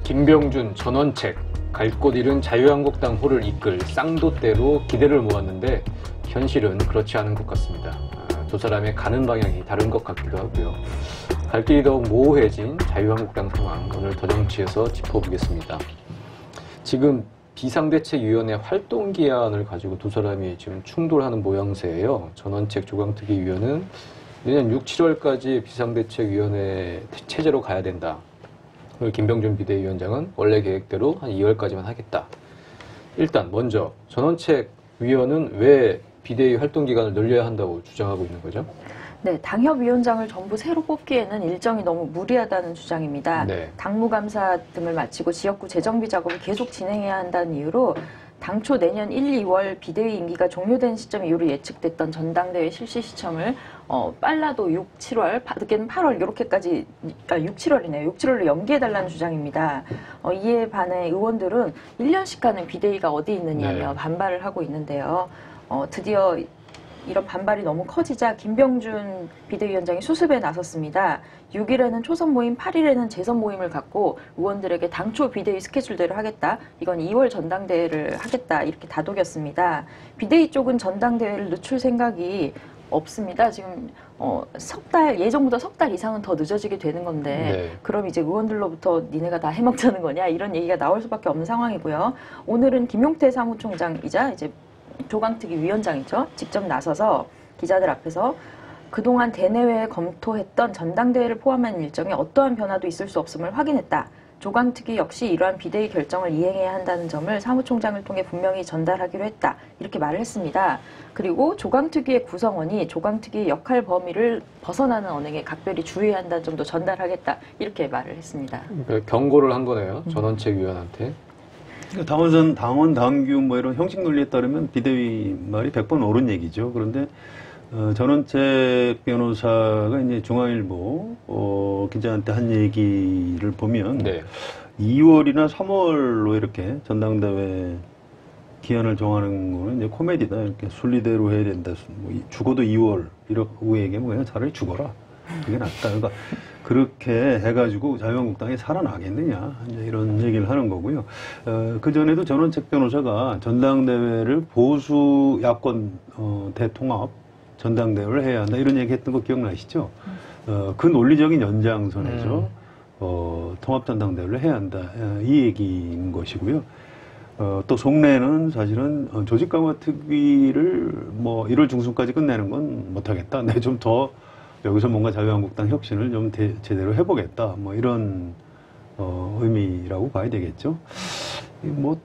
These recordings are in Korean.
김병준, 전원책, 갈 곳 잃은 자유한국당 호를 이끌 쌍도대로 기대를 모았는데 현실은 그렇지 않은 것 같습니다. 두 사람의 가는 방향이 다른 것 같기도 하고요. 갈 길이 더욱 모호해진 자유한국당 상황, 오늘 더정치에서 짚어보겠습니다. 지금 비상대책위원회 활동기한을 가지고 두 사람이 지금 충돌하는 모양새예요. 전원책 조강특위 위원은 내년 6, 7월까지 비상대책위원회 체제로 가야 된다. 김병준 비대위원장은 원래 계획대로 한 2월까지만 하겠다. 일단 먼저 전원책 위원은 왜 비대위 활동 기간을 늘려야 한다고 주장하고 있는 거죠? 네, 당협위원장을 전부 새로 뽑기에는 일정이 너무 무리하다는 주장입니다. 네. 당무감사 등을 마치고 지역구 재정비 작업을 계속 진행해야 한다는 이유로 당초 내년 1, 2월 비대위 임기가 종료된 시점 이후로 예측됐던 전당대회 실시 시점을 빨라도 6, 7월, 늦게는 8월 이렇게까지 6, 7월이네요. 6, 7월로 연기해달라는 주장입니다. 이에 반해 의원들은 1년씩 가는 비대위가 어디 있느냐며 반발을 하고 있는데요. 드디어 이런 반발이 너무 커지자 김병준 비대위원장이 수습에 나섰습니다. 6일에는 초선 모임, 8일에는 재선 모임을 갖고 의원들에게 당초 비대위 스케줄대로 하겠다. 이건 2월 전당대회를 하겠다. 이렇게 다독였습니다. 비대위 쪽은 전당대회를 늦출 생각이 없습니다. 지금 예정보다 석 달 이상은 더 늦어지게 되는 건데 그럼 이제 의원들로부터 니네가 다 해먹자는 거냐 이런 얘기가 나올 수밖에 없는 상황이고요. 오늘은 김용태 사무총장이자 이제 조강특위 위원장이죠. 직접 나서서 기자들 앞에서 그동안 대내외에 검토했던 전당대회를 포함한 일정에 어떠한 변화도 있을 수 없음을 확인했다. 조강특위 역시 이러한 비대위 결정을 이행해야 한다는 점을 사무총장을 통해 분명히 전달하기로 했다. 이렇게 말을 했습니다. 그리고 조강특위의 구성원이 조강특위의 역할 범위를 벗어나는 언행에 각별히 주의해야 한다는 점도 전달하겠다. 이렇게 말을 했습니다. 경고를 한 거네요. 전원책 위원한테. 당원, 당규 뭐 이런 형식 논리에 따르면 비대위 말이 100번 옳은 얘기죠. 그런데 전원책 변호사가 이제 중앙일보 기자한테 한 얘기를 보면 2월이나 3월로 이렇게 전당대회 기한을 정하는 거는 이제 코미디다. 이렇게 순리대로 해야 된다. 뭐 죽어도 2월 이러고 얘기하면 그냥 차라리 죽어라. 그게 낫다. 그러니까 그렇게 해가지고 자유한국당이 살아나겠느냐 이제 이런 얘기를 하는 거고요. 그 전에도 전원책 변호사가 전당대회를 보수 야권 대통합 전당대회를 해야 한다 이런 얘기했던 거 기억나시죠? 그 논리적인 연장선에서 통합 전당대회를 해야 한다 이 얘기인 것이고요. 또 속내는 사실은 조직 강화 특위를 뭐 1월 중순까지 끝내는 건 못하겠다. 근데 좀 더 여기서 뭔가 자유한국당 혁신을 좀 제대로 해보겠다. 뭐 이런 의미라고 봐야 되겠죠. 뭐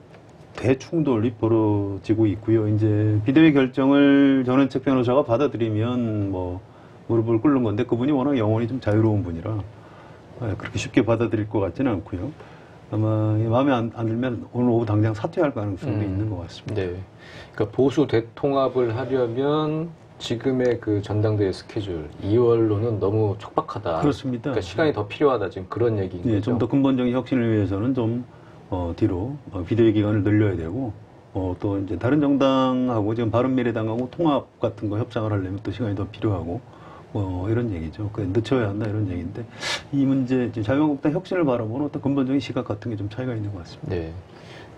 대충돌이 벌어지고 있고요. 이제 비대위 결정을 전원책 변호사가 받아들이면 뭐 무릎을 꿇는 건데 그분이 워낙 영혼이 좀 자유로운 분이라 그렇게 쉽게 받아들일 것 같지는 않고요. 아마 마음에 안 들면 오늘 오후 당장 사퇴할 가능성도 있는 것 같습니다. 네. 그러니까 보수 대통합을 하려면 지금의 그 전당대회 스케줄 2월로는 너무 촉박하다. 그렇습니다. 그러니까 시간이 더 필요하다. 지금 그런 얘기인 거죠. 좀 더 근본적인 혁신을 위해서는 좀 뒤로 비대위 기간을 늘려야 되고 또 이제 다른 정당하고 지금 바른미래당하고 통합 같은 거 협상을 하려면 또 시간이 더 필요하고 이런 얘기죠. 늦춰야 한다 이런 얘기인데 이 문제 자유한국당 혁신을 바라보는 어떤 근본적인 시각 같은 게 좀 차이가 있는 것 같습니다. 네.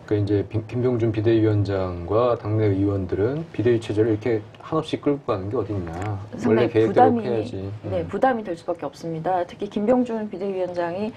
그러니까 이제 김병준 비대위원장과 당내 의원들은 비대위 체제를 이렇게 한없이 끌고 가는 게 어딨냐. 원래 계획대로 해야지. 네, 부담이 될 수밖에 없습니다. 특히 김병준 비대위원장이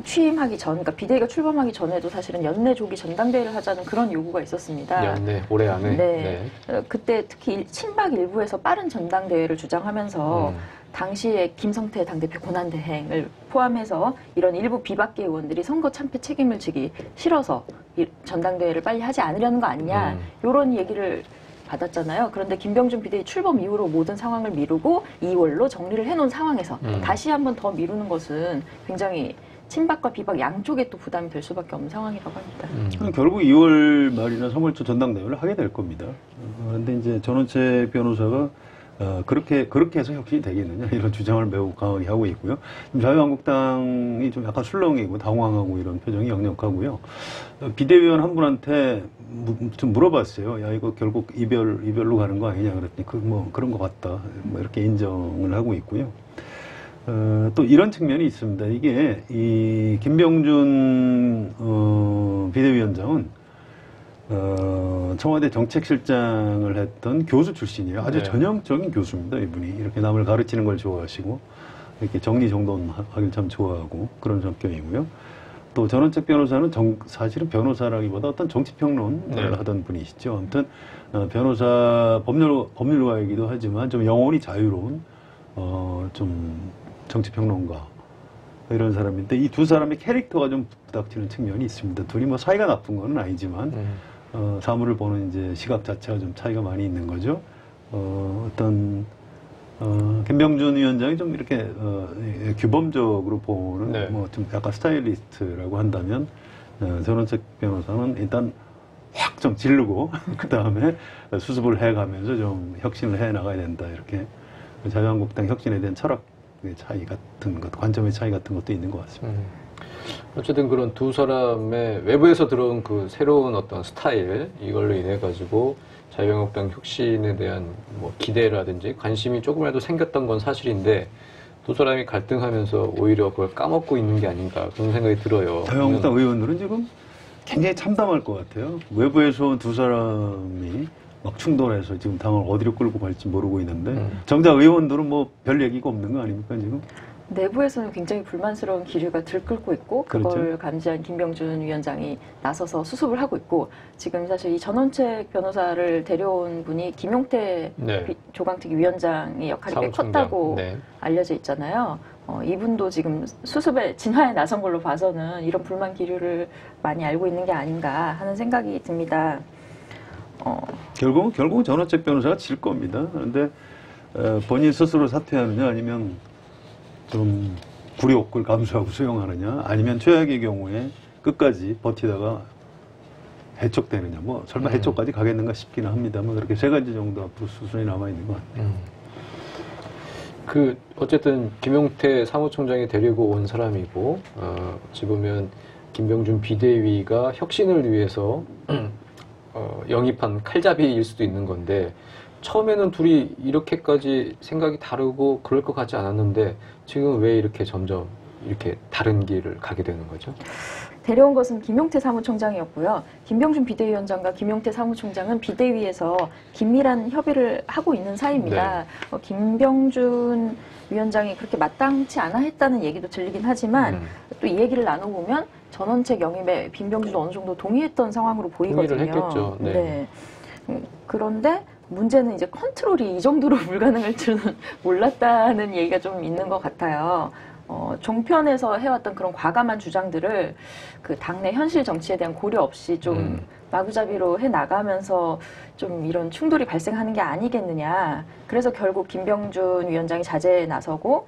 취임하기 전, 그러니까 비대위가 출범하기 전에도 사실은 연내 조기 전당대회를 하자는 그런 요구가 있었습니다. 연내, 올해 안에. 네. 그때 특히 친박 일부에서 빠른 전당대회를 주장하면서 당시에 김성태 당대표 고난대행을 포함해서 이런 일부 비박계 의원들이 선거 참패 책임을 지기 싫어서 이 전당대회를 빨리 하지 않으려는 거 아니냐 이런 얘기를 받았잖아요. 그런데 김병준 비대위 출범 이후로 모든 상황을 미루고 2월로 정리를 해놓은 상황에서 다시 한 번 더 미루는 것은 굉장히 친박과 비박 양쪽에 또 부담이 될 수밖에 없는 상황이라고 합니다. 결국 2월 말이나 3월 초 전당대회를 하게 될 겁니다. 그런데 이제 전원책 변호사가 그렇게 해서 혁신이 되겠느냐 이런 주장을 매우 강하게 하고 있고요. 자유한국당이 좀 약간 술렁이고 당황하고 이런 표정이 역력하고요. 비대위원 한 분한테 좀 물어봤어요. 야 이거 결국 이별로 가는 거 아니냐 그랬더니 뭐 그런 것 같다. 뭐 이렇게 인정을 하고 있고요. 또 이런 측면이 있습니다. 이게 이 김병준 비대위원장은 청와대 정책실장을 했던 교수 출신이에요. 아주 네. 전형적인 교수입니다. 이분이 이렇게 남을 가르치는 걸 좋아하시고 이렇게 정리정돈하길 참 좋아하고 그런 성격이고요. 또 전원책 변호사는 사실은 변호사라기보다 어떤 정치평론을 네. 하던 분이시죠. 아무튼 변호사 법률가이기도 하지만 좀 영혼이 자유로운 좀 정치평론가 이런 사람인데 이 두 사람의 캐릭터가 좀 부닥치는 측면이 있습니다. 둘이 뭐 사이가 나쁜 건 아니지만 사물을 보는 이제 시각 자체가 좀 차이가 많이 있는 거죠. 김병준 위원장이 좀 이렇게 규범적으로 보는 네. 뭐 좀 약간 스타일리스트라고 한다면 전원책 변호사는 일단 확 좀 지르고 그 다음에 수습을 해가면서 좀 혁신을 해 나가야 된다 이렇게 자유한국당 혁신에 대한 철학의 차이 같은 것, 관점의 차이 같은 것도 있는 것 같습니다. 어쨌든 그런 두 사람의 외부에서 들어온 그 새로운 어떤 스타일 이걸로 인해 가지고 자유한국당 혁신에 대한 뭐 기대라든지 관심이 조금이라도 생겼던 건 사실인데 두 사람이 갈등하면서 오히려 그걸 까먹고 있는 게 아닌가 그런 생각이 들어요. 자유한국당 의원들은 지금 굉장히 참담할 것 같아요. 외부에서 온 두 사람이 막 충돌해서 지금 당을 어디로 끌고 갈지 모르고 있는데 정작 의원들은 뭐 별 얘기가 없는 거 아닙니까 지금? 내부에서는 굉장히 불만스러운 기류가 들끓고 있고 그걸 그렇죠. 감지한 김병준 위원장이 나서서 수습을 하고 있고 지금 사실 이 전원책 변호사를 데려온 분이 김용태 네. 조강특위 위원장의 역할이 꽤 사무총장. 컸다고 네. 알려져 있잖아요. 이분도 지금 수습에 진화에 나선 걸로 봐서는 이런 불만 기류를 많이 알고 있는 게 아닌가 하는 생각이 듭니다. 결국은 전원책 변호사가 질 겁니다. 그런데 본인 스스로 사퇴하느냐 아니면 좀 굴욕을 감수하고 수용하느냐 아니면 최악의 경우에 끝까지 버티다가 해촉되느냐 뭐 설마 해촉까지 가겠는가 싶기는 합니다만 그렇게 세 가지 정도 앞으로 수순이 남아 있는 것 같아요. 그 어쨌든 김용태 사무총장이 데리고 온 사람이고 어찌 보면 김병준 비대위가 혁신을 위해서 영입한 칼잡이일 수도 있는 건데 처음에는 둘이 이렇게까지 생각이 다르고 그럴 것 같지 않았는데 지금 왜 이렇게 점점 이렇게 다른 길을 가게 되는 거죠? 데려온 것은 김용태 사무총장이었고요. 김병준 비대위원장과 김용태 사무총장은 비대위에서 긴밀한 협의를 하고 있는 사이입니다. 김병준 위원장이 그렇게 마땅치 않아 했다는 얘기도 들리긴 하지만 또 이 얘기를 나눠보면 전원책 영입에 김병준도 어느 정도 동의했던 상황으로 보이거든요. 동의를 했겠죠. 네. 그런데 문제는 이제 컨트롤이 이 정도로 불가능할 줄은 몰랐다는 얘기가 좀 있는 것 같아요. 종편에서 해왔던 그런 과감한 주장들을 그 당내 현실 정치에 대한 고려 없이 좀 마구잡이로 해나가면서 좀 이런 충돌이 발생하는 게 아니겠느냐. 그래서 결국 김병준 위원장이 자제에 나서고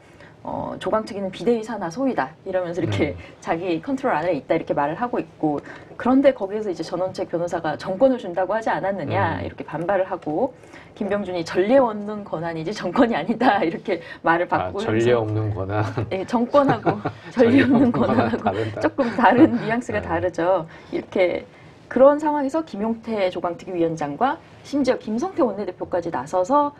조강특위는 비대위 산하 소위다 이러면서 이렇게 자기 컨트롤 안에 있다 이렇게 말을 하고 있고 그런데 거기에서 이제 전원책 변호사가 정권을 준다고 하지 않았느냐 이렇게 반발을 하고 김병준이 전례 없는 권한이지 정권이 아니다 이렇게 말을 받고 전례 없는 권한. 네, 정권하고 전례 없는 권한하고 다르다. 조금 다른 뉘앙스가 다르죠. 이렇게 그런 상황에서 김용태 조강특위 위원장과 심지어 김성태 원내대표까지 나서서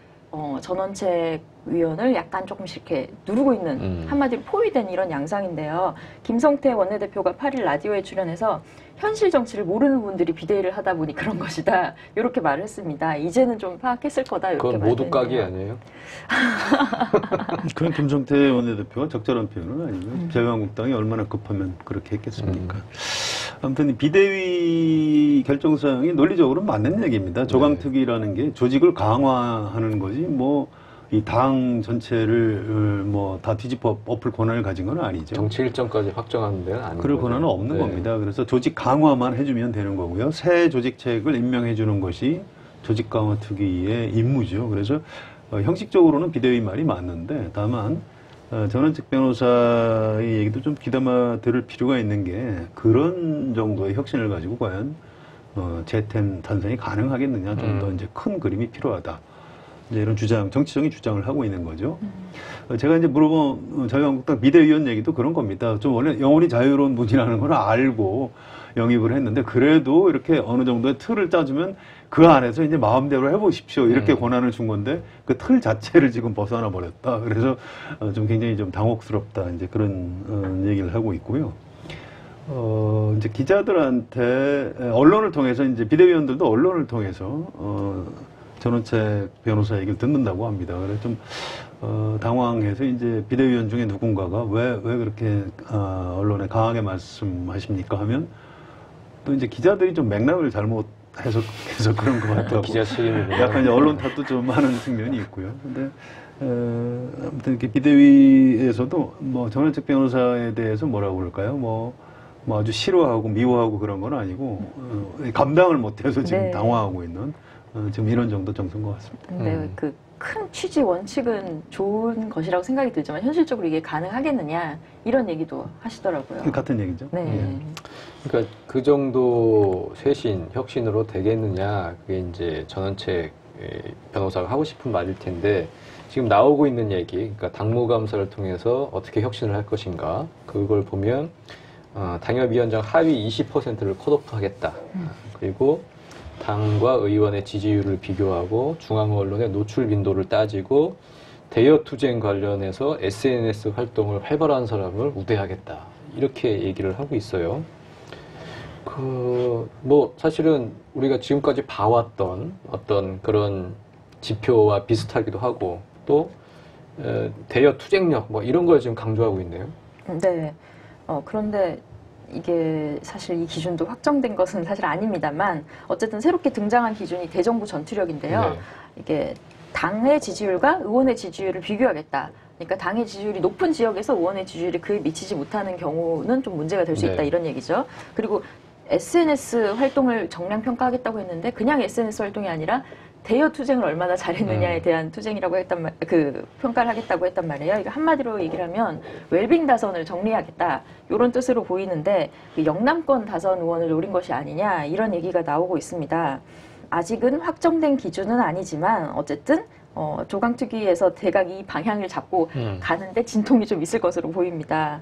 전원책 위원을 약간 조금씩 이렇게 누르고 있는 한마디로 포위된 이런 양상인데요. 김성태 원내대표가 8일 라디오에 출연해서 현실 정치를 모르는 분들이 비대위를 하다 보니 그런 것이다. 이렇게 말을 했습니다. 이제는 좀 파악했을 거다. 이렇게 그건 모두 말했네요. 까기 아니에요? 그건 김성태 원내대표가 적절한 표현은 아니고요. 자유한국당이 얼마나 급하면 그렇게 했겠습니까? 아무튼 이 비대위 결정사항이 논리적으로는 맞는 얘기입니다. 조강특위라는 게 조직을 강화하는 거지 뭐 이 당 전체를 뭐 다 뒤집어 엎을 권한을 가진 건 아니죠. 정치 일정까지 확정하는 데는 아니고. 그럴 권한은 없는 겁니다. 그래서 조직 강화만 해주면 되는 거고요. 새 조직책을 임명해 주는 것이 조직 강화 특위의 임무죠. 그래서 형식적으로는 비대위 말이 맞는데 다만 전원책 변호사의 얘기도 좀 귀담아 들을 필요가 있는 게 그런 정도의 혁신을 가지고 과연 재텐 탄생이 가능하겠느냐 좀 더 이제 큰 그림이 필요하다. 이제 이런 주장, 정치적인 주장을 하고 있는 거죠. 제가 이제 물어본 자유한국당 비대위원 얘기도 그런 겁니다. 좀 원래 영혼이 자유로운 분이라는 걸 알고 영입을 했는데 그래도 이렇게 어느 정도의 틀을 짜주면 그 안에서 이제 마음대로 해보십시오. 이렇게 권한을 준 건데 그 틀 자체를 지금 벗어나 버렸다. 그래서 좀 굉장히 좀 당혹스럽다. 이제 그런 얘기를 하고 있고요. 이제 기자들한테 언론을 통해서 이제 비대위원들도 언론을 통해서 전원책 변호사 얘기를 듣는다고 합니다. 그래서 좀 당황해서 이제 비대위원 중에 누군가가 왜 그렇게 언론에 강하게 말씀하십니까 하면 또 이제 기자들이 좀 맥락을 잘못 해석해서 그런 것 같다고. 기자 책임이군요. 약간 이제 언론 탓도 좀 하는 측면이 있고요. 근데 아무튼 이렇게 비대위에서도 뭐 전원책 변호사에 대해서 뭐라고 그럴까요? 뭐 아주 싫어하고 미워하고 그런 건 아니고 감당을 못해서 지금 네. 당황하고 있는 지금 이런 정도 정도인 것 같습니다. 근데 그 큰 취지 원칙은 좋은 것이라고 생각이 들지만 현실적으로 이게 가능하겠느냐 이런 얘기도 하시더라고요. 같은 얘기죠. 네. 예. 그러니까 그 정도 쇄신, 혁신으로 되겠느냐, 그게 이제 전원책 변호사가 하고 싶은 말일 텐데, 지금 나오고 있는 얘기, 그러니까 당무감사를 통해서 어떻게 혁신을 할 것인가, 그걸 보면, 당협위원장 하위 20%를 컷오프하겠다. 그리고 당과 의원의 지지율을 비교하고 중앙 언론의 노출 빈도를 따지고 대여 투쟁 관련해서 SNS 활동을 활발한 사람을 우대하겠다. 이렇게 얘기를 하고 있어요. 사실은 우리가 지금까지 봐왔던 어떤 그런 지표와 비슷하기도 하고 또 대여 투쟁력 뭐 이런 걸 지금 강조하고 있네요. 네. 그런데 이게 사실 이 기준도 확정된 것은 사실 아닙니다만 어쨌든 새롭게 등장한 기준이 대정부 전투력인데요. 네. 이게 당의 지지율과 의원의 지지율을 비교하겠다. 그러니까 당의 지지율이 높은 지역에서 의원의 지지율이 그에 미치지 못하는 경우는 좀 문제가 될 수 있다 네. 이런 얘기죠. 그리고 SNS 활동을 정량 평가하겠다고 했는데 그냥 SNS 활동이 아니라 대여 투쟁을 얼마나 잘했느냐에 대한 투쟁이라고 평가를 하겠다고 했단 말이에요. 이거 한마디로 얘기를 하면 웰빙 다선을 정리하겠다 이런 뜻으로 보이는데 그 영남권 다선 의원을 노린 것이 아니냐 이런 얘기가 나오고 있습니다. 아직은 확정된 기준은 아니지만 어쨌든 조강특위에서 대각 이 방향을 잡고 가는데 진통이 좀 있을 것으로 보입니다.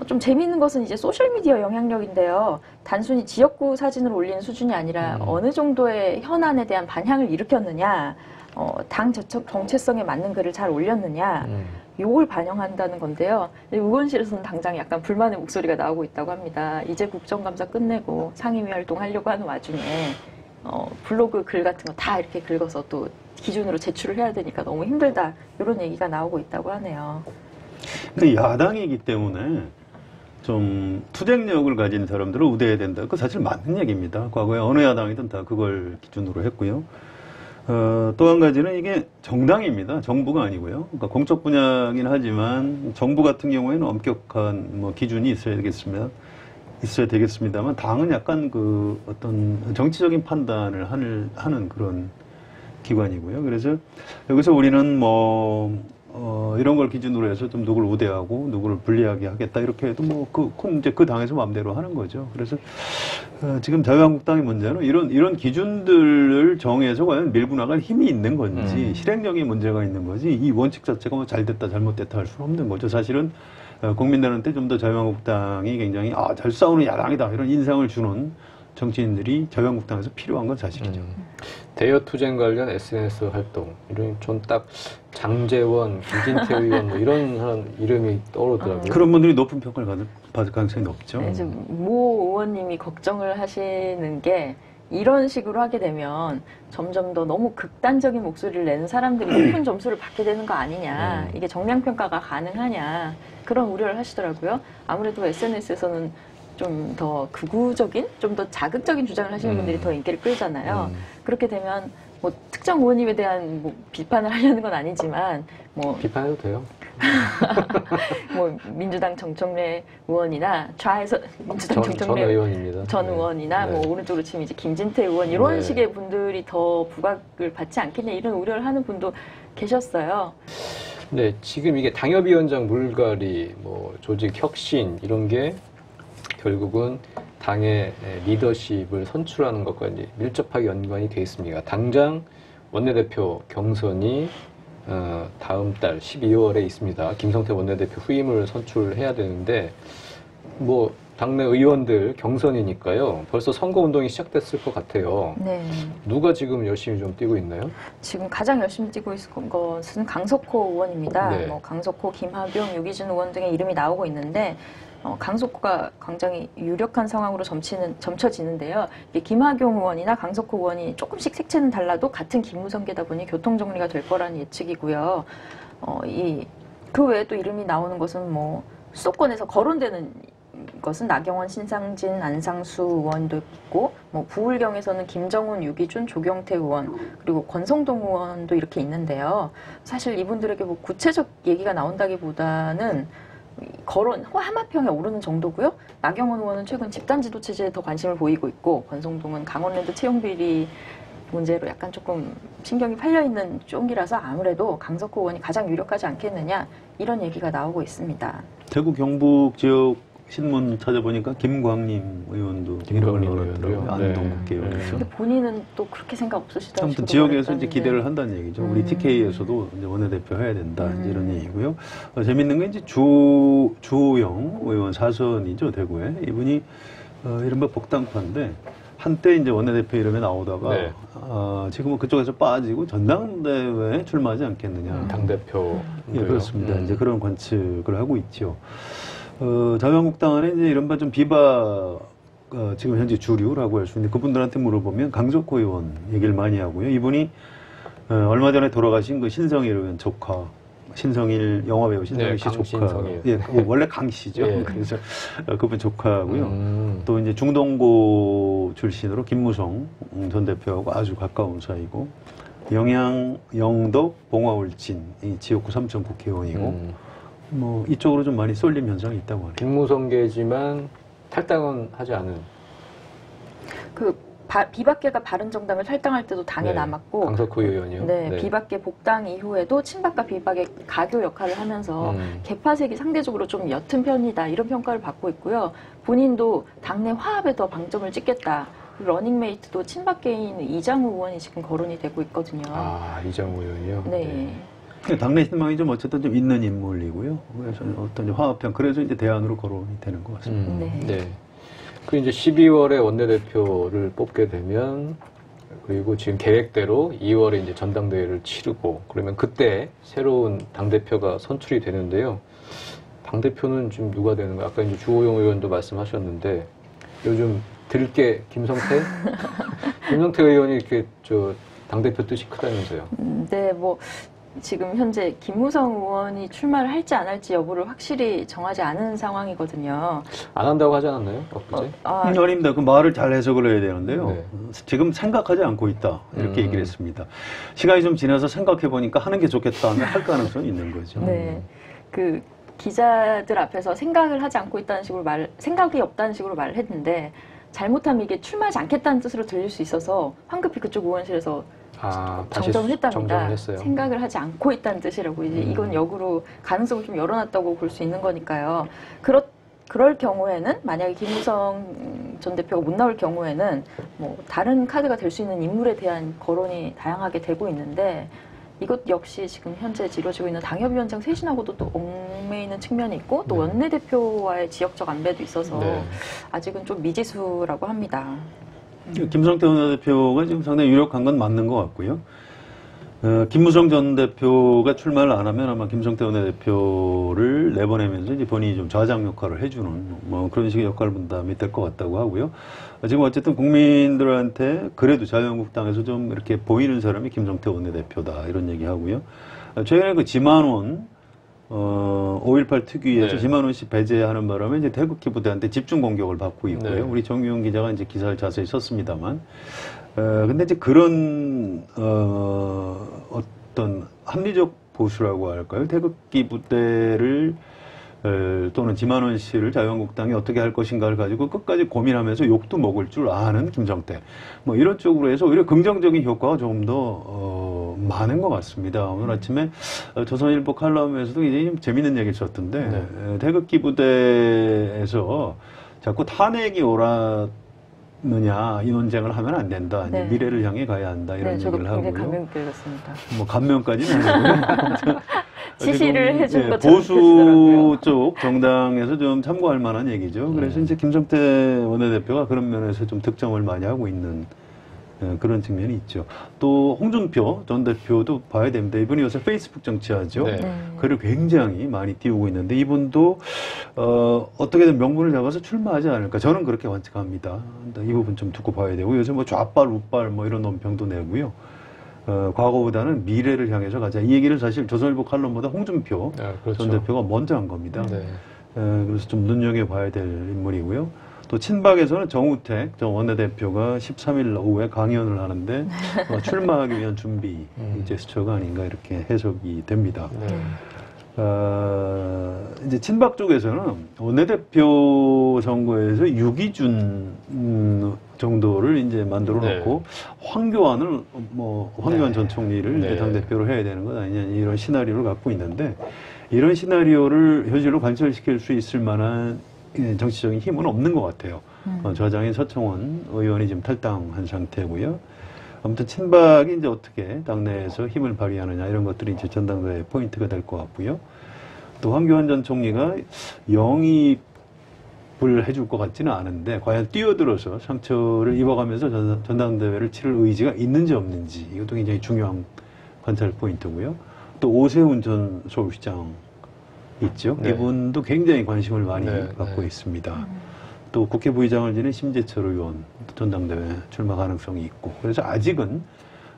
좀 재미있는 것은 이제 소셜미디어 영향력인데요. 단순히 지역구 사진을 올리는 수준이 아니라 어느 정도의 현안에 대한 반향을 일으켰느냐, 당 정체성에 맞는 글을 잘 올렸느냐, 요걸 반영한다는 건데요. 의원실에서는 당장 약간 불만의 목소리가 나오고 있다고 합니다. 이제 국정감사 끝내고 상임위 활동하려고 하는 와중에 블로그 글 같은 거 다 이렇게 긁어서 또 기준으로 제출을 해야 되니까 너무 힘들다. 이런 얘기가 나오고 있다고 하네요. 근데 야당이기 때문에 좀 투쟁력을 가진 사람들을 우대해야 된다. 그거 사실 맞는 얘기입니다. 과거에 어느 야당이든 다 그걸 기준으로 했고요. 또 한 가지는 이게 정당입니다. 정부가 아니고요. 그러니까 공적 분야긴 하지만 정부 같은 경우에는 엄격한 기준이 있어야 되겠습니다만 당은 약간 그 어떤 정치적인 판단을 하는 그런 기관이고요. 그래서 여기서 우리는 이런 걸 기준으로 해서 좀 누구를 우대하고 누구를 불리하게 하겠다 이렇게 해도 이제 그 당에서 마음대로 하는 거죠. 그래서 지금 자유한국당의 문제는 이런 기준들을 정해서 과연 밀고 나갈 힘이 있는 건지 실행력이 문제가 있는 거지 이 원칙 자체가 잘 됐다 잘못됐다 할 수는 없는 거죠. 사실은 국민들한테 좀 더 자유한국당이 굉장히 잘 싸우는 야당이다 이런 인상을 주는 정치인들이 자유한국당에서 필요한 건 사실이죠. 대여 투쟁 관련 SNS 활동 이런 전 딱 장제원, 김진태 의원 이런 사람 이름이 떠오르더라고요. 그런 분들이 높은 평가를 받을 가능성이 높죠. 네, 지금 모 의원님이 걱정을 하시는 게 이런 식으로 하게 되면 점점 더 너무 극단적인 목소리를 내는 사람들이 높은 점수를 받게 되는 거 아니냐. 이게 정량평가가 가능하냐. 그런 우려를 하시더라고요. 아무래도 SNS에서는 좀 더 극우적인, 좀 더 자극적인 주장을 하시는 분들이 더 인기를 끌잖아요. 그렇게 되면 특정 의원님에 대한 비판을 하려는 건 아니지만 비판해도 돼요. 민주당 정청래 의원이나 좌에서 민주당 전 정청래 의원입니다. 전 의원이나 네. 오른쪽으로 치면 이제 김진태 의원 이런 네. 식의 분들이 더 부각을 받지 않겠냐 이런 우려를 하는 분도 계셨어요. 네, 지금 이게 당협위원장 물갈이, 조직 혁신 이런 게 결국은 당의 리더십을 선출하는 것과 이제 밀접하게 연관이 되어 있습니다. 당장 원내대표 경선이 다음 달 12월에 있습니다. 김성태 원내대표 후임을 선출해야 되는데 당내 의원들 경선이니까요. 벌써 선거운동이 시작됐을 것 같아요. 네. 누가 지금 열심히 좀 뛰고 있나요? 지금 가장 열심히 뛰고 있는 것은 강석호 의원입니다. 네. 뭐 강석호, 김하병, 유기준 의원 등의 이름이 나오고 있는데 강석호가 굉장히 유력한 상황으로 점쳐지는데요. 이게 김하경 의원이나 강석호 의원이 조금씩 색채는 달라도 같은 김무성계다 보니 교통정리가 될 거라는 예측이고요. 그 외에 또 이름이 나오는 것은 뭐 수도권에서 거론되는 것은 나경원, 신상진, 안상수 의원도 있고, 뭐 부울경에서는 김정훈, 유기준, 조경태 의원, 그리고 권성동 의원도 이렇게 있는데요. 사실 이분들에게 뭐 구체적 얘기가 나온다기보다는 거론, 하마평에 오르는 정도고요. 나경원 의원은 최근 집단지도 체제에 더 관심을 보이고 있고, 권성동은 강원랜드 채용비리 문제로 약간 조금 신경이 팔려있는 쪽이라서 아무래도 강석호 의원이 가장 유력하지 않겠느냐, 이런 얘기가 나오고 있습니다. 대구 경북 지역 신문 찾아보니까 김광림 의원도 김광림 의원도 안동계 의원. 근데 본인은 또 그렇게 생각 없으시다고 아무튼 지역에서 이제 말했다는데. 기대를 한다는 얘기죠. 우리 TK에서도 이제 원내대표 해야 된다 이제 이런 얘기고요. 재밌는 게 이제 주호영 의원 사선이죠, 대구에. 이분이 이른바 복당파인데 한때 이제 원내대표 이름에 나오다가 네. 지금은 그쪽에서 빠지고 전당대회에 출마하지 않겠느냐. 당대표. 예, 그렇습니다. 이제 그런 관측을 하고 있죠. 자유한국당 안에 이제 이른바 좀 지금 현재 주류라고 할 수 있는데 그분들한테 물어보면 강석호 의원 얘기를 많이 하고요. 이분이 얼마 전에 돌아가신 그 신성일 의원 조카, 신성일 영화배우 신성일 씨 조카. 강신성일. 예, 원래 강 씨죠. 예. 그래서 그분 조카고요. 또 이제 중동고 출신으로 김무성 전 대표하고 아주 가까운 사이고 영양, 영덕, 봉화울진 이 지역구 삼천 국회의원이고. 뭐 이쪽으로 좀 많이 쏠림 현상이 있다고 하네요. 김무성계지만 탈당은 하지 않은. 비박계가 바른정당을 탈당할 때도 당에 네, 남았고, 강석호 의원이요. 네, 비박계 복당 이후에도 친박과 비박의 가교 역할을 하면서 개파색이 상대적으로 좀 옅은 편이다, 이런 평가를 받고 있고요. 본인도 당내 화합에 더 방점을 찍겠다. 러닝메이트도 친박계인 이장우 의원이 지금 거론이 되고 있거든요. 아, 이장우 의원이요? 네. 당내 희망이 좀 어쨌든 좀 있는 인물이고요. 그래서 어떤 화합형, 그래서 이제 대안으로 거론이 되는 것 같습니다. 네. 그 이제 12월에 원내대표를 뽑게 되면, 그리고 지금 계획대로 2월에 이제 전당대회를 치르고, 그러면 그때 새로운 당대표가 선출이 되는데요. 당대표는 지금 누가 되는가? 아까 이제 주호영 의원도 말씀하셨는데, 요즘 들깨 김성태? 김성태 의원이 이렇게 당대표 뜻이 크다면서요? 네, 뭐, 지금 현재 김무성 의원이 출마를 할지 안 할지 여부를 확실히 정하지 않은 상황이거든요. 안 한다고 하지 않았나요? 엊그제? 아닙니다. 그 말을 잘 해석을 해야 되는데요. 네. 지금 생각하지 않고 있다. 이렇게 얘기를 했습니다. 시간이 좀 지나서 생각해보니까 하는 게 좋겠다 하면 할 가능성이 있는 거죠. 네. 그 기자들 앞에서 생각을 하지 않고 있다는 식으로 생각이 없다는 식으로 말을 했는데, 잘못하면 이게 출마하지 않겠다는 뜻으로 들릴 수 있어서 황급히 그쪽 의원실에서 정정을 했답니다. 정정을 했어요. 생각을 하지 않고 있다는 뜻이라고. 이제 이건 역으로 가능성을 좀 열어놨다고 볼 수 있는 거니까요. 그럴 경우에는, 만약에 김무성 전 대표가 못 나올 경우에는 뭐 다른 카드가 될 수 있는 인물에 대한 거론이 다양하게 되고 있는데, 이것 역시 지금 현재 이루어지고 있는 당협위원장 쇄신하고도 또 얽매이는 측면이 있고, 또 원내대표와의 지역적 안배도 있어서 아직은 좀 미지수라고 합니다. 김성태 원내대표가 지금 상당히 유력한 건 맞는 것 같고요. 김무성 전 대표가 출마를 안 하면 아마 김성태 원내대표를 내보내면서 이제 본인이 좀 좌장 역할을 해주는 뭐 그런 식의 역할 분담이 될 것 같다고 하고요. 지금 어쨌든 국민들한테 그래도 자유한국당에서 좀 이렇게 보이는 사람이 김성태 원내대표다 이런 얘기 하고요. 최근에 그 지만원 5.18 특위에서 지만원 씨 배제하는 바람에 이제 태극기 부대한테 집중 공격을 받고 있고요. 우리 정유영 기자가 이제 기사를 자세히 썼습니다만, 근데 이제 그런 어떤 합리적 보수라고 할까요? 태극기 부대를 또는 지만원 씨를 자유한국당이 어떻게 할 것인가를 가지고 끝까지 고민하면서 욕도 먹을 줄 아는 김성태. 뭐 이런 쪽으로 해서 오히려 긍정적인 효과가 조금 더 많은 것 같습니다. 오늘 아침에 조선일보 칼럼에서도 굉장히 좀 재밌는 얘기를 썼던데 태극기 부대에서 자꾸 탄핵이 이 논쟁을 하면 안 된다. 네. 미래를 향해 가야 한다. 이런 저도 얘기를 굉장히 하고요. 감명 깊게 읽었습니다. 뭐 감명까지는 아니고요. 지시를 해준 것처럼 보수 느껴지더라고요. 쪽 정당에서 좀 참고할 만한 얘기죠. 그래서 이제 김성태 원내대표가 그런 면에서 좀 득점을 많이 하고 있는 그런 측면이 있죠. 또 홍준표 전 대표도 봐야 됩니다. 이분이 요새 페이스북 정치하죠. 네. 글을 굉장히 많이 띄우고 있는데 이분도 어떻게든 명분을 잡아서 출마하지 않을까. 저는 그렇게 관측합니다. 이 부분 좀 두고 봐야 되고 요즘 뭐 좌빨 우빨 뭐 이런 논평도 내고요. 과거보다는 미래를 향해서 가자. 이 얘기를 사실 조선일보 칼럼보다 홍준표 그렇죠. 전 대표가 먼저 한 겁니다. 네. 그래서 좀 눈여겨봐야 될 인물이고요. 또 친박에서는 정우택 전 원내대표가 13일 오후에 강연을 하는데 출마하기 위한 준비 제스처가 아닌가 이렇게 해석이 됩니다. 네. 이제 친박 쪽에서는 원내대표 선거에서 유기준 정도를 이제 만들어 놓고 황교안을 황교안 전 총리를 이제 당대표로 해야 되는 것 아니냐 이런 시나리오를 갖고 있는데 이런 시나리오를 현실로 관철시킬 수 있을 만한 정치적인 힘은 없는 것 같아요. 저장인 서청원 의원이 지금 탈당한 상태고요. 아무튼 친박이 이제 어떻게 당내에서 힘을 발휘하느냐 이런 것들이 이제 전당대회 포인트가 될 것 같고요. 또 황교안 전 총리가 영입을 해줄 것 같지는 않은데 과연 뛰어들어서 상처를 입어가면서 전당대회를 치를 의지가 있는지 없는지 이것도 굉장히 중요한 관찰 포인트고요. 또 오세훈 전 서울시장 있죠. 네. 이분도 굉장히 관심을 많이 갖고 있습니다. 또 국회 부의장을 지낸 심재철 의원 전당대회 출마 가능성이 있고 그래서 아직은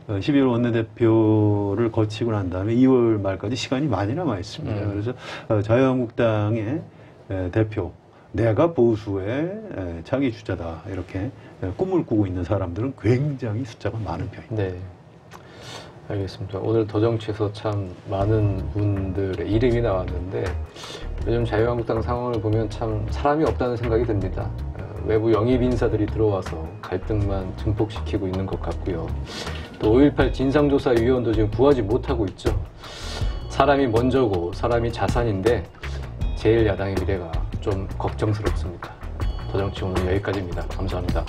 12월 원내대표를 거치고 난 다음에 2월 말까지 시간이 많이 남아 있습니다. 그래서 자유한국당의 대표 내가 보수의 차기 주자다 이렇게 꿈을 꾸고 있는 사람들은 굉장히 숫자가 많은 편입니다. 네. 알겠습니다. 오늘 더정치에서 참 많은 분들의 이름이 나왔는데 요즘 자유한국당 상황을 보면 참 사람이 없다는 생각이 듭니다. 외부 영입 인사들이 들어와서 갈등만 증폭시키고 있는 것 같고요. 또 5.18 진상조사위원도 지금 구하지 못하고 있죠. 사람이 먼저고 사람이 자산인데 제1야당의 미래가 좀 걱정스럽습니다. 더정치 오늘 여기까지입니다. 감사합니다.